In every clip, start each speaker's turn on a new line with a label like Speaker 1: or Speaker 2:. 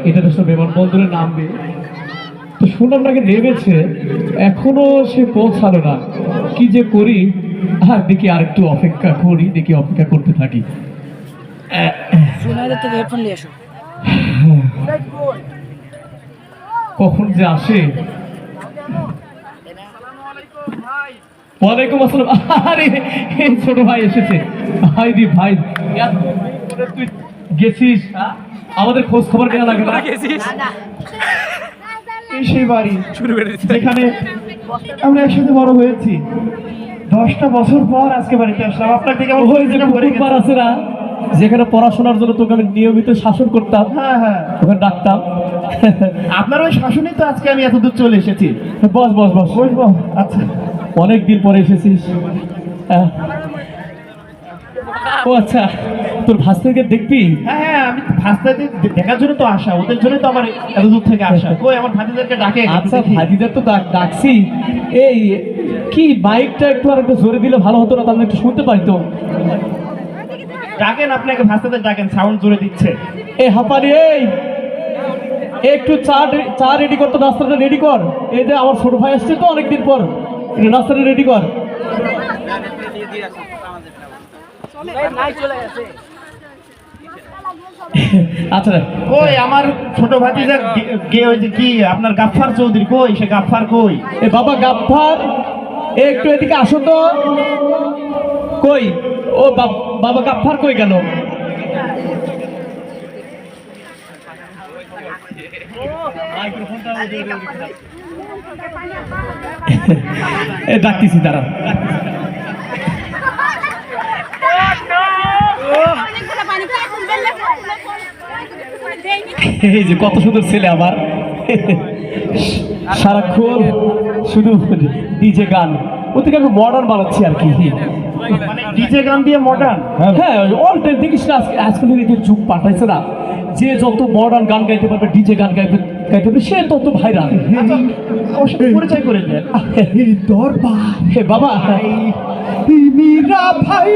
Speaker 1: International বিমানবন্দরে নামবে। তো শুনলাম নাকি নেমেছে, এখনো সে পৌঁছালো না। কি যে করি, আর দেখি আর একটু অপেক্ষা করি, দেখি অপেক্ষা করতে থাকি। কখন যে আসে। ওয়ালাইকুম আসসালাম। আরে এই ছোট ভাই এসেছে। ভাই রে ভাই, তুই গেছিস, আমাদের খোঁজ খবর কেনা লাগে না?
Speaker 2: সেই বাড়ি যেখানে আমরা একসাথে বড় হয়েছি, 10টা বছর পর আজকে বাড়িতে আসলাম। আপনার থেকে
Speaker 1: পুকুর আছে না, যেখানে পড়াশোনার জন্য তোকে আমি নিয়মিত শাসন করতাম,
Speaker 2: হ্যাঁ হ্যাঁ,
Speaker 1: ওখানে ডাকতাম।
Speaker 2: আপনার ওই শাসনই তো আজকে আমি এত দূর চলে এসেছি।
Speaker 1: বস বস বস
Speaker 2: বসবো? আচ্ছা,
Speaker 1: অনেকদিন পরে এসেছিস। ও আচ্ছা, তোর ভাস্তাকে দেখবি?
Speaker 2: হ্যাঁ হ্যাঁ, আমি ভাস্তাদের দেখার জন্য তো আসা, ওদের জন্য তো আমার এত দূর থেকে আসা। কই আমার ভাতিদেরকে ডাকে?
Speaker 1: আচ্ছা, ভাতিদের তো ডাকছি। এই কি বাইকটা একটু আর একটু জোরে দিলে ভালো হতো না? তাহলে একটু শুনতে পাইতো।
Speaker 2: ডাকেন, আপনাকে ভাস্তাদের ডাকেন, সাউন্ড জোরে দিচ্ছে।
Speaker 1: এই হাঁপানি, এই একটু চা রেডি কর তো, নাস্তাটা রেডি কর। এই যে আমার ছোট ভাই আসছে তো অনেকদিন পর, নাস্তাটা রেডি কর। আচ্ছা,
Speaker 2: কই আমার ছোট ভাতিজা ওই যে কি আপনার গাফফার চৌধুরী, কই সে গাফফার? কই
Speaker 1: এ বাবা গাফফার, একটু এদিকে আসো তো। কই ও বাবা গাফফার কই গেল? ডাকতেছি, দাঁড়া। এই যে কত সুন্দর ছেলে আমার, সারাক্ষণ শুধু ডিজে গান, ও থেকে আমি মডার্ন বানাচ্ছি আর কি।
Speaker 2: মানে ডিজে গান দিয়ে মডার্ন?
Speaker 1: হ্যাঁ, অল টাইম দেখিস না, আজকাল যে যুগ পাঠাইছে না, যে যত মডার্ন গান গাইতে পারবে, ডিজে গান গাইতে পারবে, সে তত ভাইরাল।
Speaker 2: পরিচয় করে দেন।
Speaker 1: দরবার হে বাবা, মীরা ভাই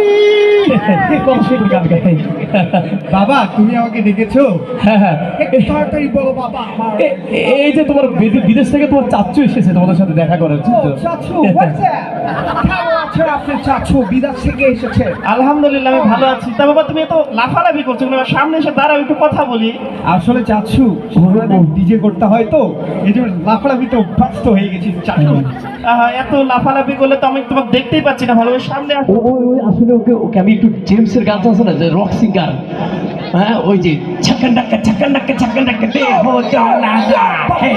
Speaker 1: কত সুন্দর গান গাই।
Speaker 2: বাবা তুমি আমাকে ডেকেছো?
Speaker 1: হ্যাঁ হ্যাঁ,
Speaker 2: তাড়াতাড়ি বলো বাবা।
Speaker 1: এই যে তোমার বিদেশ থেকে তোমার চাচ্চু এসেছে তোমাদের সাথে দেখা করার জন্য।
Speaker 2: চাচু, আপনার চাচু বিদেশ থেকে এসেছে? আলহামদুলিল্লাহ, আমি ভালো আছি। তা বাবা তুমি এত লাফালাফি করছো, সামনে এসে দাঁড়াও, একটু কথা বলি। আসলে চাচু ডিজে করতে হয় তো, এই জন্য লাফালাফি তো ব্যস্ত হয়ে গেছি চাচু। এত লাফালাফি করলে তো আমি তোমাকে দেখতেই পাচ্ছি না ভালো। সামনে আসো।
Speaker 1: আসলে ওকে আমি একটু জেমসের গান আছে না, যে রক সিঙ্গার, হ্যাঁ ওই যে ছাক্কান ডাক্কা দে হো জানা যা হে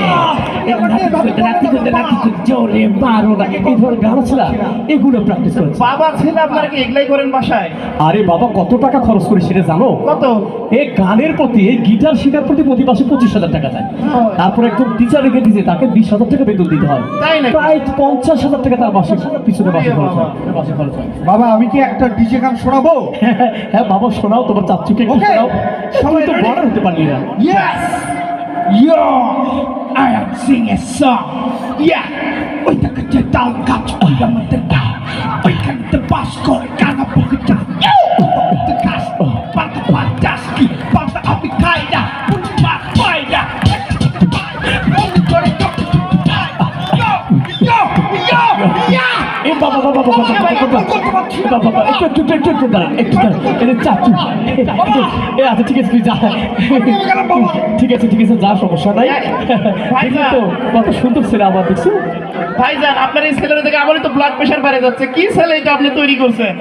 Speaker 1: নাতি জোরে মারো না, এই ধরনের গান আছে না, এগুলো প্র্যাকটিস করছে।
Speaker 2: বাবা ছেলে আপনারা কি এগুলাই করেন বাসায়?
Speaker 1: আরে বাবা, কত টাকা খরচ করি সেটা জানো?
Speaker 2: কত?
Speaker 1: এই গানের প্রতি, এই গিটার শেখার প্রতি প্রতি মাসে 25,000 টাকা যায়। তারপর একজন টিচার রেখে দিয়েছে, তাকে 20,000 টাকা বেতন দিতে হয়।
Speaker 2: তাই না?
Speaker 1: প্রায় 50,000 টাকা তার মাসে পিছনে মাসে খরচ হয়।
Speaker 2: বাবা আমি কি একটা ডিজে গান শোনাবো?
Speaker 1: হ্যাঁ বাবা, শোনাও, তোমার চাচ্চুকে শোনাও। সবাই তো বড় হতে পারলি না।
Speaker 2: Yes, yo, I am sing a song. Yeah, ওই টাকা চাল গাছ ওইটা মধ্যে দাও, ওইখানে তো বাস করে গানা পকেটা। ওইটা গাছ পাতা পাতাসকি পাতা আমি খাই না, পুষ্পা পাই না।
Speaker 1: ঠিক আছে, যা, সমস্যা নাই। কত সুন্দর ছেলে আমার, দেখছো
Speaker 2: ভাইজান? আপনার এই ছেলের থেকে আমারই তো ব্লাড প্রেশার বেড়ে যাচ্ছে। কি ছেলে এটা আপনি তৈরি করছেন?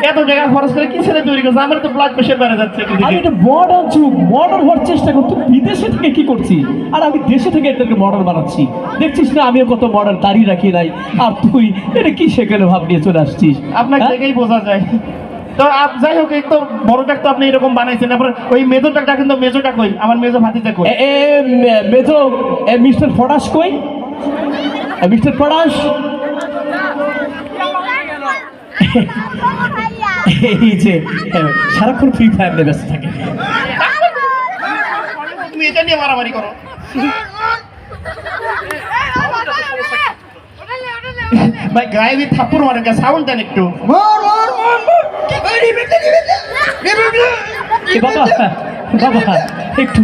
Speaker 2: এত টাকা খরচ করে কি ছেলে তৈরি করছেন? আমার তো ব্লাড প্রেশার বেড়ে যাচ্ছে।
Speaker 1: আমি এটা মডার্ন যুগ, মডার্ন হওয়ার চেষ্টা করছি। বিদেশে থেকে কি করছি, আর আমি দেশে থেকে এদেরকে মডার্ন বানাচ্ছি। দেখছিস না আমিও কত মডার্ন, দাঁড়িয়ে রাখি নাই। আর তুই এটা কি সেখানে ভাব নিয়ে চলে আসছিস?
Speaker 2: আপনাকে দেখেই বোঝা যায়। তো যাই হোক, এই তো বড়টাক তো আপনি এরকম বানাইছেন। আপনার ওই মেজোটাক ডাকেন তো, মেজোটা কই? আমার মেজো ভাতিজা কই?
Speaker 1: মেজো মিস্টার ফরাস কই? মিস্টার ফরাস এই যে সারাক্ষণ ফ্রি ফায়ার নিয়ে ব্যস্ত থাকে।
Speaker 2: তুমি এটা নিয়ে মারামারি করো। ভাই গায়ে দিয়ে থাপ্পড় মারেন, সাউন্ড দেন একটু।
Speaker 1: বাবা বাবা একটু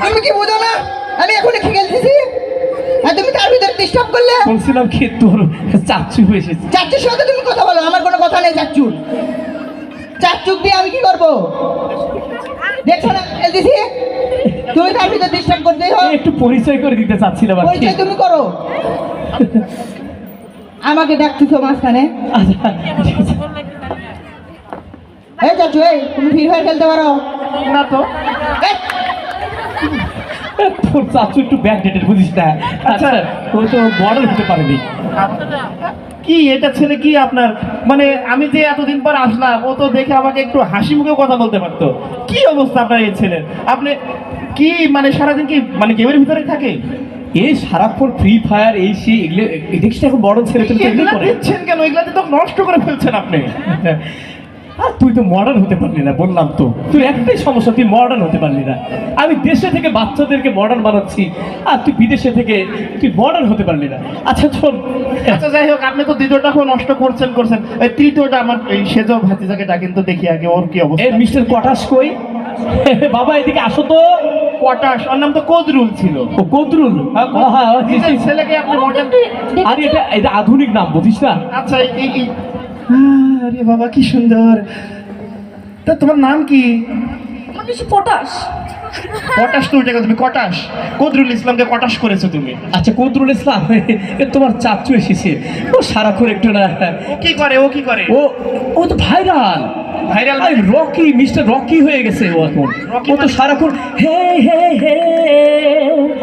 Speaker 3: তুমি কি বুঝো না আমি এখন খেলতেছি আর তুমি তার ভিতরে ডিস্টার্ব করলে?
Speaker 1: বলছিলাম কি তোর চাচু এসেছে।
Speaker 3: চাচুর সাথে তুমি কথা বলো, আমার কোনো কথা নেই। চাচুর চাচুক দিয়ে আমি কি করবো? দেখছো না খেলতেছি, তুমি তার ভিতরে ডিস্টার্ব করতেই হয়।
Speaker 1: একটু পরিচয় করে দিতে চাচ্ছিলাম আর কি।
Speaker 3: পরিচয় তুমি করো। আমাকে ডাকতেছো মাঝখানে?
Speaker 1: আচ্ছা, ঠিক আছে।
Speaker 3: এই চাচু, এই তুমি ফ্রি ফায়ার খেলতে পারো
Speaker 1: না তো,
Speaker 3: এই,
Speaker 1: তোর চাচু একটু ব্যাক ডেটেড বুঝিস না। আচ্ছা, ও তো মডেল হতে পারেনি।
Speaker 4: কি এটা ছেলে কি আপনার, মানে আমি যে এতদিন পর আসলাম ও তো দেখে আমাকে একটু হাসি মুখে কথা বলতে পারতো। কি অবস্থা আপনার এই ছেলের? আপনি কি মানে সারাদিন কি মানে গেমের ভিতরে থাকে?
Speaker 1: এই সারাক্ষণ ফ্রি ফায়ার এই সেই এগুলো দেখিস এখন মডেল ছেলে পেলে এগুলো
Speaker 4: এগুলা
Speaker 1: করে।
Speaker 4: দিচ্ছেন কেন? এগুলাতে তো নষ্ট করে ফেলছেন আপনি।
Speaker 1: আর তুই তো মডার্ন হতে পারলি না, বললাম তো তুই একটাই সমস্যা, তুই মডার্ন হতে পারলি না। আমি দেশে থেকে বাচ্চাদেরকে মডার্ন বানাচ্ছি আর তুই বিদেশে থেকে তুই মডার্ন হতে পারলি না। আচ্ছা চল।
Speaker 4: আচ্ছা যাই হোক, আপনি তো দ্বিতীয়টা নষ্ট করছেন। এই তৃতীয়টা আমার এই সেজ ভাতিজাকে ডাকেন তো দেখি আগে ওর কি অবস্থা।
Speaker 1: এই মিস্টার কটাস কই? বাবা এদিকে আসো তো।
Speaker 4: কটাস, ওর নাম তো কদরুল ছিল।
Speaker 1: ও কদরুল, হ্যাঁ
Speaker 4: নিজের ছেলেকে আপনি মডেল।
Speaker 1: আর এটা আধুনিক নাম বুঝিস না।
Speaker 4: আচ্ছা আরে বাবা কি সুন্দর। তা তোমার নাম কি?
Speaker 5: পটাশ।
Speaker 4: কটাস তো উঠে গেল, তুমি কটাস। কদরুল ইসলামকে কটাস করেছো তুমি।
Speaker 1: আচ্ছা কদরুল ইসলাম, এ তোমার চাচু এসেছে। ও সারাক্ষণ একটু না,
Speaker 4: ও কি করে? ও কি করে?
Speaker 1: ও তো viral
Speaker 4: viral
Speaker 1: Rocky, mister Rocky হয়ে গেছে ও এখন। ও তো সারাক্ষণ হে হে হে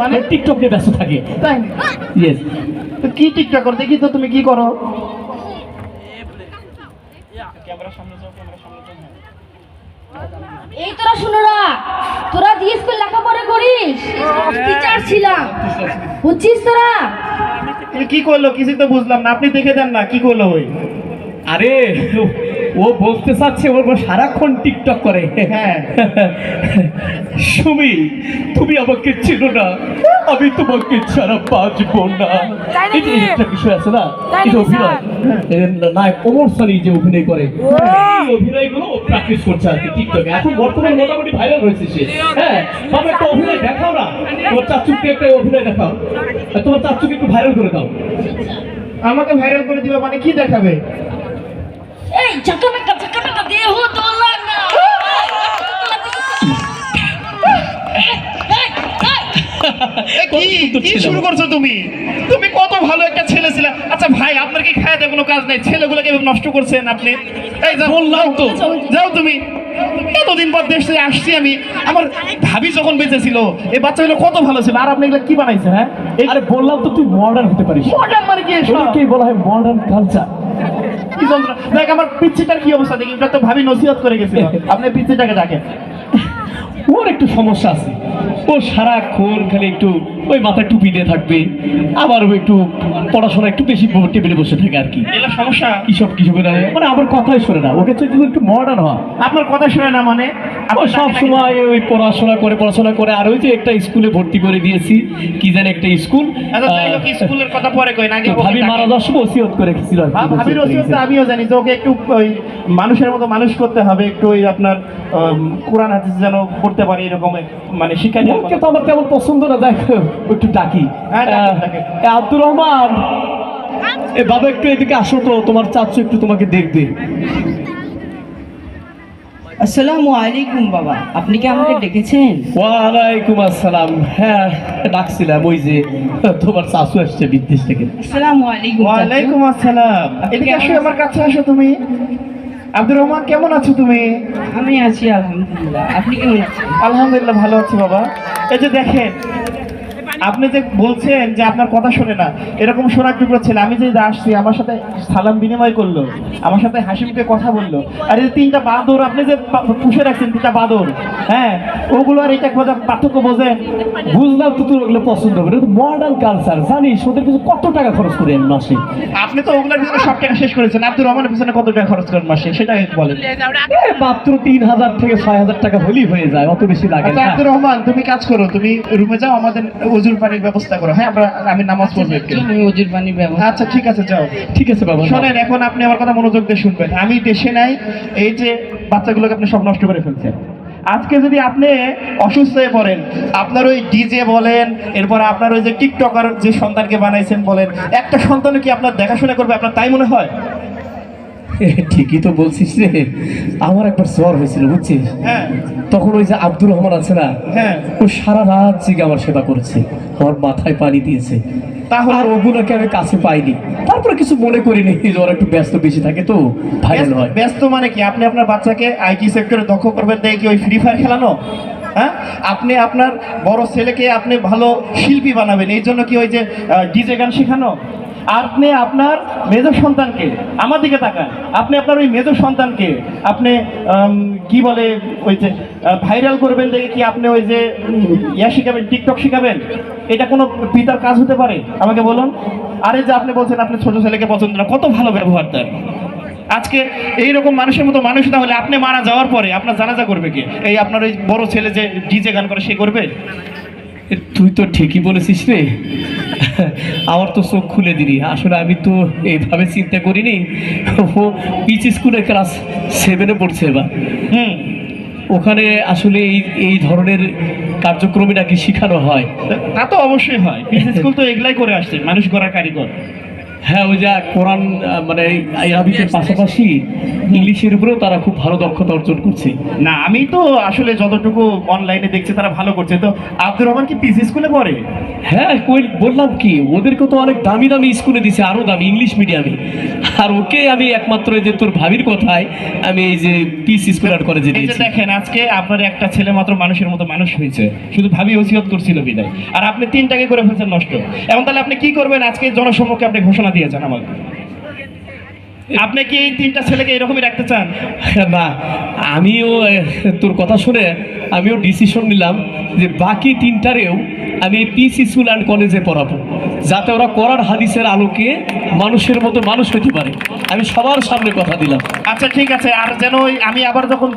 Speaker 1: মানে টিকটক নিয়ে ব্যস্ত থাকে।
Speaker 4: তাই
Speaker 1: ইয়েস।
Speaker 4: তো কি টিকটক করো দেখি তো, তুমি কি করো?
Speaker 5: এই তোরা শুনোরা, তোরা যে স্কুল লেখাপড়া করিস, টিচার ছিলাম, বুঝছিস তোরা?
Speaker 4: তুমি কি করলো কিছু তো বুঝলাম না। আপনি দেখে দেন না কি করলো ওই।
Speaker 1: আরে ও বলতে চাচ্ছে ওর সারাক্ষণ টিকটক করে।
Speaker 4: হ্যাঁ।
Speaker 1: সুমি তুমি আমাকে চেনো না, আমি তোমাকে ছাড়া বাঁচবো না। এই যে একটা বিষয় আছে না, এই যে অভিনয় নায়ক ওমর সানি যে অভিনয় করে, এই অভিনয়গুলো ও প্র্যাকটিস করছে আর কি টিকটকে। এখন বর্তমানে মোটামুটি ভাইরাল হয়েছে সে। হ্যাঁ বাবা একটা অভিনয় দেখাও না, তোমার চাচুকে একটা অভিনয় দেখাও, তোমার চাচুকে একটু ভাইরাল করে দাও।
Speaker 4: আমাকে ভাইরাল করে দিবে মানে কি দেখাবে?
Speaker 5: এই ঝাঁকানাকা দেহ দোলা না।
Speaker 4: কি শুরু করছো তুমি? তুমি কত ভালো একটা ছেলে ছিলে। আচ্ছা ভাই, আপনার কি খাওয়া দেয় কোনো কাজ নাই? ছেলেগুলোকে নষ্ট করছেন আপনি। এই যাও,
Speaker 1: বললাম তো।
Speaker 4: যাও তুমি। এতদিন পর দেশ থেকে আসছি আমি। আমার ভাবি যখন বেঁচে ছিল এই বাচ্চাগুলো কত ভালো ছিল, আর আপনি এগুলো কি বানাইছেন? হ্যাঁ
Speaker 1: আরে বললাম তো তুই মডার্ন হতে পারিস।
Speaker 4: মডার্ন মানে কি?
Speaker 1: এটাকেই বলা হয় মডার্ন কালচার।
Speaker 4: কি যন্ত্র! দেখ আমার পিচ্ছিটার কি অবস্থা দেখি। এটা তো ভাবি নসিহত করে গেছিল। আপনি পিচ্ছিটাকে ডাকেন।
Speaker 1: ওর একটু সমস্যা আছে, ও সারাক্ষণ খালি একটু ওই মাথায় টুপি দিয়ে থাকবে, আবার ও একটু পড়াশোনা একটু বেশি টেবিলে বসে থাকে আর কি।
Speaker 4: এগুলো সমস্যা।
Speaker 1: কিসব মানে আমার কথাই শোনে না। ওকে চাই একটু মডার্ন হয়।
Speaker 4: আপনার কথা শুনে না মানে?
Speaker 1: ও সব সময় ওই পড়াশোনা করে আর ওই যে একটা স্কুলে ভর্তি করে দিয়েছি, কি জানি একটা স্কুল।
Speaker 4: আচ্ছা যাই হোক, স্কুলের কথা পরে কই না, আগে
Speaker 1: ভাবি মারা যাওয়ার সময় ওসিয়ত করে গেছিল আর কি।
Speaker 4: ভাবির ওসিয়ত আমিও জানি যে ওকে একটু ওই মানুষের মতো মানুষ করতে হবে, একটু ওই আপনার কোরআন হাদিস যেন পড়তে পারে এরকম মানে শিক্ষা দেওয়ার
Speaker 1: ওকে
Speaker 4: কথা।
Speaker 1: তো আমার তেমন পছন্দ না, দেখ একটু ডাকি।
Speaker 4: হ্যাঁ, ডাকেন।
Speaker 1: আব্দুর রহমান, এ বাবা একটু এদিকে আসো তো, তোমার চাচু একটু তোমাকে দেখবে।
Speaker 6: আসসালামু আলাইকুম বাবা, আপনি কি আমাকে ডেকেছেন?
Speaker 1: ওয়ালাইকুম আসসালাম। হ্যাঁ ডাকছিলাম, ওই যে তোমার চাচু আসছে বিদেশ থেকে।
Speaker 6: আসসালামু আলাইকুম।
Speaker 4: ওয়ালাইকুম আসসালাম। এদিকে আসো, আমার কাছে আসো তুমি। আব্দুর রহমান কেমন আছো তুমি?
Speaker 6: আমি আছি আলহামদুলিল্লাহ, আপনি কেমন আছেন?
Speaker 4: আলহামদুলিল্লাহ ভালো আছি বাবা। এই যে দেখেন, আপনি যে বলছেন যে আপনার কথা শোনে না, এরকম শোনার টুকরো ছেলে আমি যে আসছি আমার সাথে সালাম বিনিময় করলো, আমার সাথে হাসি মুখে কথা বললো। আর এই তিনটা বাঁদর আপনি যে পুষে রাখছেন, তিনটা বাঁদর, হ্যাঁ ওগুলো আর এটা পার্থক্য বোঝেন?
Speaker 1: বুঝলাম তো তোর ওগুলো পছন্দ করে, মডার্ন কালচার জানিস, ওদের পিছনে কত টাকা খরচ করে মাসে।
Speaker 4: আপনি তো ওগুলোর পিছনে সব টাকা শেষ করেছেন। আব্দুর রহমানের পিছনে কত টাকা খরচ করেন মাসে সেটা বলেন।
Speaker 1: মাত্র 3,000 থেকে 6,000 টাকা হলেই হয়ে যায়, অত বেশি লাগে
Speaker 4: আচ্ছা
Speaker 1: না।
Speaker 4: আব্দুর রহমান, তুমি কাজ করো, তুমি রুমে যাও, আমাদের ওযুর পানির ব্যবস্থা করো। হ্যাঁ আমি নামাজ পড়বো একটু।
Speaker 6: আমি ওজুর পানির ব্যবস্থা।
Speaker 4: আচ্ছা ঠিক আছে, যাও।
Speaker 1: ঠিক আছে বাবা।
Speaker 4: শোনেন, এখন আপনি আমার কথা মনোযোগ দিয়ে শুনবেন। আমি দেশে নাই, এই যে বাচ্চাগুলোকে আপনি সব নষ্ট করে ফেলছেন। আজকে যদি আপনি অসুস্থ হয়ে পড়েন, আপনার ওই ডিজে বলেন, এরপর আপনার ওই যে টিকটকার যে সন্তানকে বানাইছেন বলেন, একটা সন্তানও কি আপনার দেখাশোনা করবে? আপনার তাই মনে হয়?
Speaker 1: ঠিকই তো বলছিস রে, আমার একবার জ্বর হয়েছিল বুঝছিস,
Speaker 4: হ্যাঁ
Speaker 1: তখন ওই যে আব্দুর রহমান আছে না,
Speaker 4: হ্যাঁ।
Speaker 1: ও সারা রাত জেগে আমার সেবা করেছে, আমার মাথায় পানি দিয়েছে।
Speaker 4: তাহলে
Speaker 1: আর ওগুলোকে আমি কাছে পাইনি, তারপরে কিছু মনে করিনি, যে ওরা একটু ব্যস্ত বেশি থাকে তো ভাইরাল হয়।
Speaker 4: ব্যস্ত মানে কি? আপনি আপনার বাচ্চাকে আইটি সেক্টরে দক্ষ করবেন দেখে কি ওই ফ্রি ফায়ার খেলানো? হ্যাঁ, আপনি আপনার বড় ছেলেকে আপনি ভালো শিল্পী বানাবেন, এই জন্য কি ওই যে ডিজে গান শেখানো? আপনি আপনার মেজর সন্তানকে, আমার দিকে তাকান, আপনি আপনার ওই মেজর সন্তানকে আপনি কি বলে ওই যে ভাইরাল করবেন দেখে কি আপনি ওই যে ইয়া শিখাবেন, টিকটক শিখাবেন? এটা কোনো পিতার কাজ হতে পারে? আমাকে বলুন। আরে যে আপনি বলছেন আপনি ছোট ছেলেকে পছন্দ না, কত ভালো ব্যবহার তার। আজকে এইরকম মানুষের মতো মানুষ না হলে আপনি মারা যাওয়ার পরে আপনার জানাজা করবে কে? এই আপনার ওই বড় ছেলে যে ডিজে গান করে সে করবে?
Speaker 1: তুই তো ঠিকই বলেছিস রে, আমার তো চোখ খুলে দিলি। আসলে আমি তো এইভাবে চিন্তা করিনি। ও পিচ স্কুলের ক্লাস 7-এ পড়ছে এবার।
Speaker 4: হুম,
Speaker 1: ওখানে আসলে এই ধরনের কার্যক্রমই নাকি শেখানো হয়।
Speaker 4: তা তো অবশ্যই হয়, বিজনেস স্কুল তো এগুলাই করে আসছে, মানুষ গড়ার কারিগর।
Speaker 1: হ্যাঁ, ওই যে কোরআন মানে আরবিতের পাশাপাশি ইংলিশের উপরেও তারা খুব ভালো দক্ষতা অর্জন করছে।
Speaker 4: না, আমি তো আসলে যতটুকু অনলাইনে দেখছি তারা ভালো করছে। তো আব্দুর রহমান কি পিসি স্কুলে পড়ে?
Speaker 1: হ্যাঁ, বললাম কি, ওদেরকে তো অনেক দামি দামি স্কুলে দিছে, আরো দামি ইংলিশ মিডিয়ামে। আর ওকে আমি একমাত্র এই যে তোর ভাবির কথায় আমি এই যে পিস স্কুল আর কলেজে
Speaker 4: এই যে
Speaker 1: দিয়েছি।
Speaker 4: দেখেন, আজকে আপনার একটা ছেলে মাত্র মানুষের মতো মানুষ হয়েছে, শুধু ভাবি ওসিয়ত করছিল বিদায়, আর আপনি 3টাকে করে ফেলছেন নষ্ট। এখন তাহলে আপনি কি করবেন? আজকে জনসম্মুখে আপনি ঘোষণা দিয়েছেন আমাকে, আপনি কি এই 3টা ছেলেকে এরকমই রাখতে চান?
Speaker 1: না, আমিও তোর কথা শুনে আমিও ডিসিশন নিলাম যে বাকি 3টারেও আমি পিস স্কুল অ্যান্ড কলেজে পড়াবো, যাতে ওরা কোরআন হাদিসের আলোকে মানুষের মতো মানুষ হতে পারে। আমি সবার সামনে কথা দিলাম।
Speaker 4: আচ্ছা ঠিক আছে, আর যেন আমি আবার যখন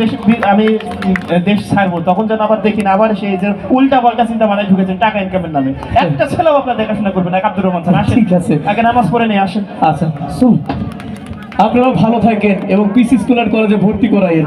Speaker 4: দেশ ছাড়বো তখন যেন আবার দেখি না আবার সেই যে উল্টা পাল্টা চিন্তা মাথায় ঢুকেছেন টাকা ইনকামের নামে। একটা ছেলেও আপনার দেখাশোনা করবে না। আব্দুর রহমান স্যার আসেন,
Speaker 1: ঠিক আছে।
Speaker 4: আগে নামাজ পড়ে নিয়ে আসেন।
Speaker 1: আচ্ছা শুন, আপনারাও ভালো থাকেন এবং পিস স্কুল অ্যান্ড কলেজে ভর্তি করাইয়েন।